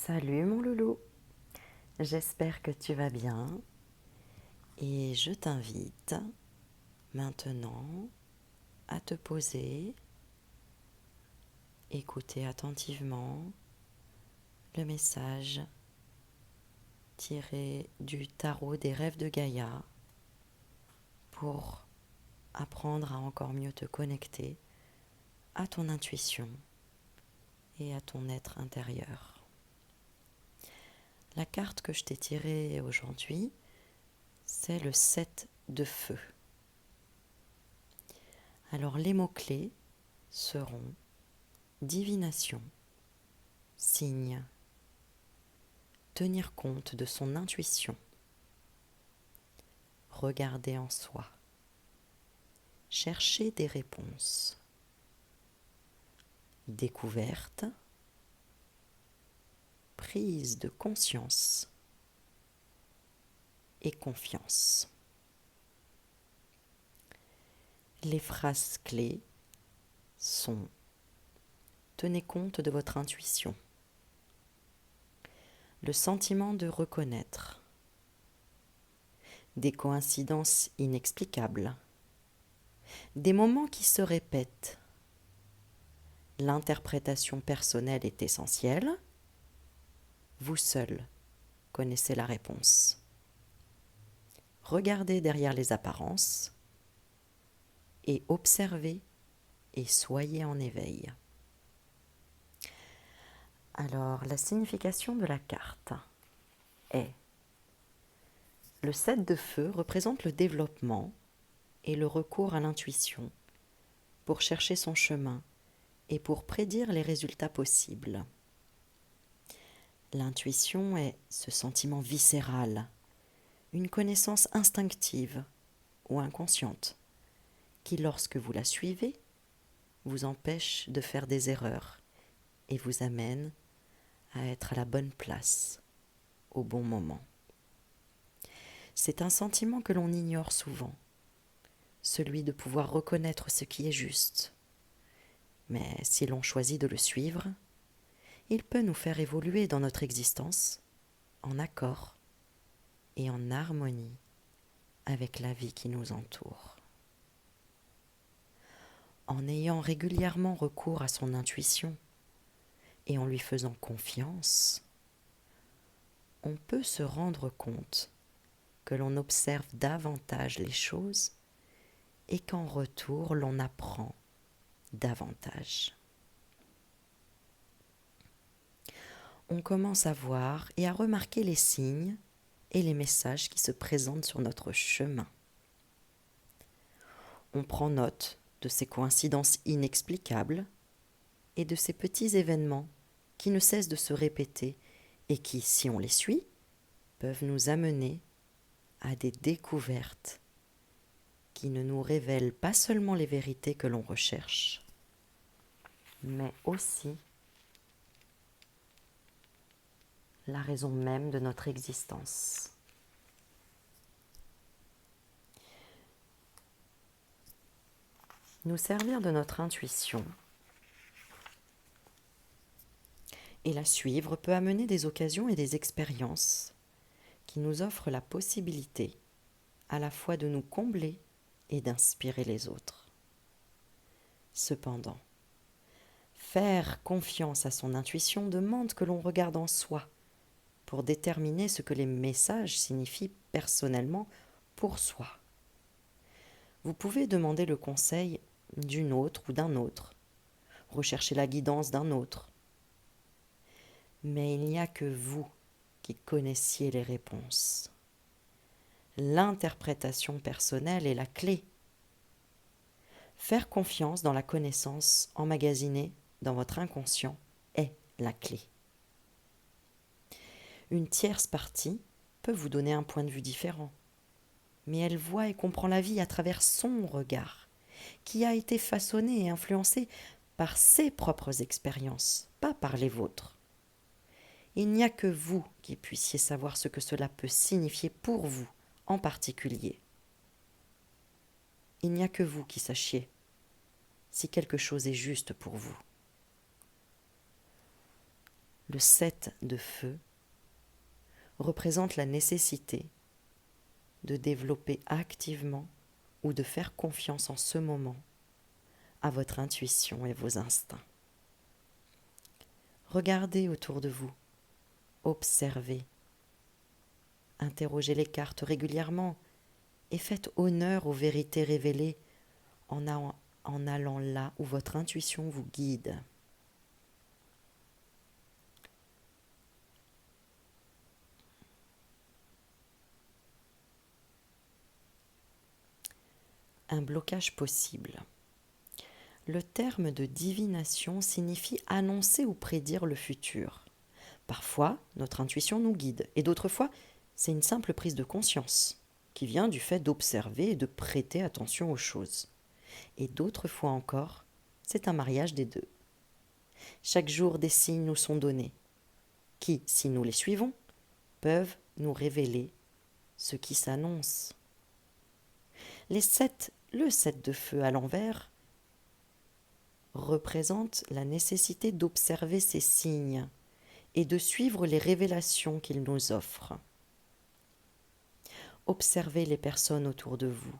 Salut mon loulou, j'espère que tu vas bien et je t'invite maintenant à te poser, écouter attentivement le message tiré du tarot des rêves de Gaïa pour apprendre à encore mieux te connecter à ton intuition et à ton être intérieur. La carte que je t'ai tirée aujourd'hui, c'est le 7 de feu. Alors les mots-clés seront divination, signe, tenir compte de son intuition, regarder en soi, chercher des réponses, découverte, prise de conscience et confiance. Les phrases clés sont: tenez compte de votre intuition, le sentiment de reconnaître, des coïncidences inexplicables, des moments qui se répètent, l'interprétation personnelle est essentielle, vous seul connaissez la réponse. Regardez derrière les apparences et observez et soyez en éveil. Alors, la signification de la carte est: le 7 de feu représente le développement et le recours à l'intuition pour chercher son chemin et pour prédire les résultats possibles. L'intuition est ce sentiment viscéral, une connaissance instinctive ou inconsciente qui, lorsque vous la suivez, vous empêche de faire des erreurs et vous amène à être à la bonne place au bon moment. C'est un sentiment que l'on ignore souvent, celui de pouvoir reconnaître ce qui est juste. Mais si l'on choisit de le suivre, il peut nous faire évoluer dans notre existence en accord et en harmonie avec la vie qui nous entoure. En ayant régulièrement recours à son intuition et en lui faisant confiance, on peut se rendre compte que l'on observe davantage les choses et qu'en retour l'on apprend davantage. On commence à voir et à remarquer les signes et les messages qui se présentent sur notre chemin. On prend note de ces coïncidences inexplicables et de ces petits événements qui ne cessent de se répéter et qui, si on les suit, peuvent nous amener à des découvertes qui ne nous révèlent pas seulement les vérités que l'on recherche, mais aussi la raison même de notre existence. Nous servir de notre intuition et la suivre peut amener des occasions et des expériences qui nous offrent la possibilité à la fois de nous combler et d'inspirer les autres. Cependant, faire confiance à son intuition demande que l'on regarde en soi pour déterminer ce que les messages signifient personnellement pour soi. Vous pouvez demander le conseil d'une autre ou d'un autre, rechercher la guidance d'un autre, mais il n'y a que vous qui connaissiez les réponses. L'interprétation personnelle est la clé. Faire confiance dans la connaissance emmagasinée dans votre inconscient est la clé. Une tierce partie peut vous donner un point de vue différent, mais elle voit et comprend la vie à travers son regard, qui a été façonné et influencé par ses propres expériences, pas par les vôtres. Il n'y a que vous qui puissiez savoir ce que cela peut signifier pour vous en particulier. Il n'y a que vous qui sachiez si quelque chose est juste pour vous. Le 7 de feu représente la nécessité de développer activement ou de faire confiance en ce moment à votre intuition et vos instincts. Regardez autour de vous, observez, interrogez les cartes régulièrement et faites honneur aux vérités révélées en allant là où votre intuition vous guide. Un blocage possible. Le terme de divination signifie annoncer ou prédire le futur. Parfois, notre intuition nous guide, et d'autres fois, c'est une simple prise de conscience qui vient du fait d'observer et de prêter attention aux choses. Et d'autres fois encore, c'est un mariage des deux. Chaque jour, des signes nous sont donnés, qui, si nous les suivons, peuvent nous révéler ce qui s'annonce. Le 7 de feu à l'envers représente la nécessité d'observer ces signes et de suivre les révélations qu'ils nous offrent. Observez les personnes autour de vous.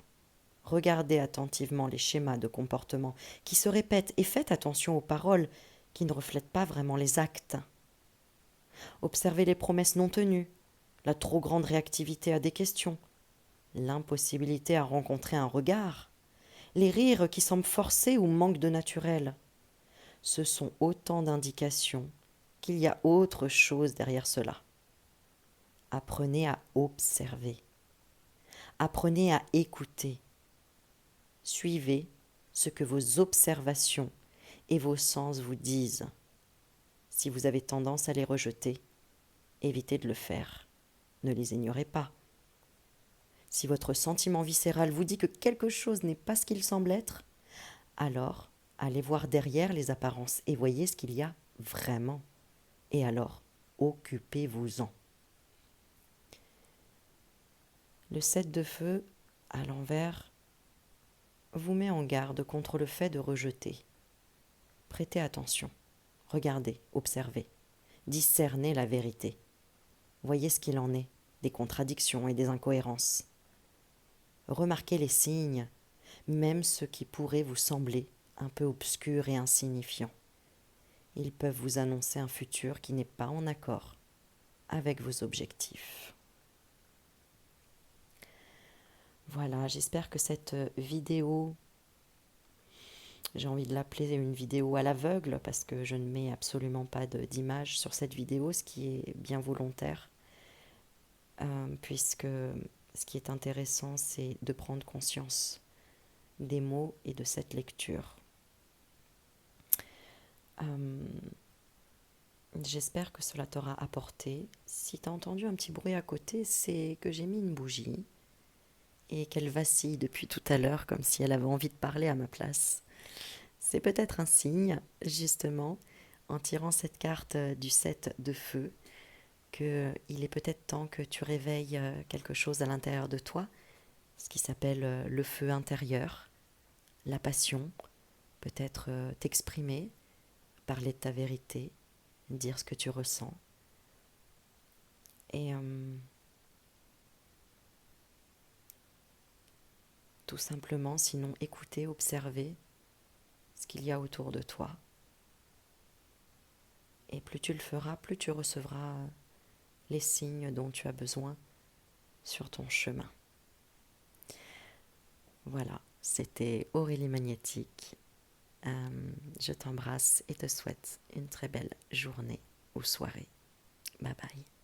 Regardez attentivement les schémas de comportement qui se répètent et faites attention aux paroles qui ne reflètent pas vraiment les actes. Observez les promesses non tenues, la trop grande réactivité à des questions, l'impossibilité à rencontrer un regard, les rires qui semblent forcés ou manquent de naturel. Ce sont autant d'indications qu'il y a autre chose derrière cela. Apprenez à observer. Apprenez à écouter. Suivez ce que vos observations et vos sens vous disent. Si vous avez tendance à les rejeter, évitez de le faire. Ne les ignorez pas. Si votre sentiment viscéral vous dit que quelque chose n'est pas ce qu'il semble être, alors allez voir derrière les apparences et voyez ce qu'il y a vraiment. Et alors, occupez-vous-en. Le 7 de feu, à l'envers, vous met en garde contre le fait de rejeter. Prêtez attention, regardez, observez, discernez la vérité. Voyez ce qu'il en est, des contradictions et des incohérences. Remarquez les signes, même ceux qui pourraient vous sembler un peu obscurs et insignifiants. Ils peuvent vous annoncer un futur qui n'est pas en accord avec vos objectifs. Voilà, j'espère que cette vidéo, j'ai envie de l'appeler une vidéo à l'aveugle parce que je ne mets absolument pas d'image sur cette vidéo, ce qui est bien volontaire, puisque ce qui est intéressant, c'est de prendre conscience des mots et de cette lecture. J'espère que cela t'aura apporté. Si tu as entendu un petit bruit à côté, c'est que j'ai mis une bougie et qu'elle vacille depuis tout à l'heure comme si elle avait envie de parler à ma place. C'est peut-être un signe, justement, en tirant cette carte du 7 de feu, qu'il est peut-être temps que tu réveilles quelque chose à l'intérieur de toi, ce qui s'appelle le feu intérieur, la passion, peut-être t'exprimer, parler de ta vérité, dire ce que tu ressens. Et tout simplement, sinon écouter, observer ce qu'il y a autour de toi. Et plus tu le feras, plus tu recevras les signes dont tu as besoin sur ton chemin. Voilà, c'était Aurélie Magnétique. Je t'embrasse et te souhaite une très belle journée ou soirée. Bye bye.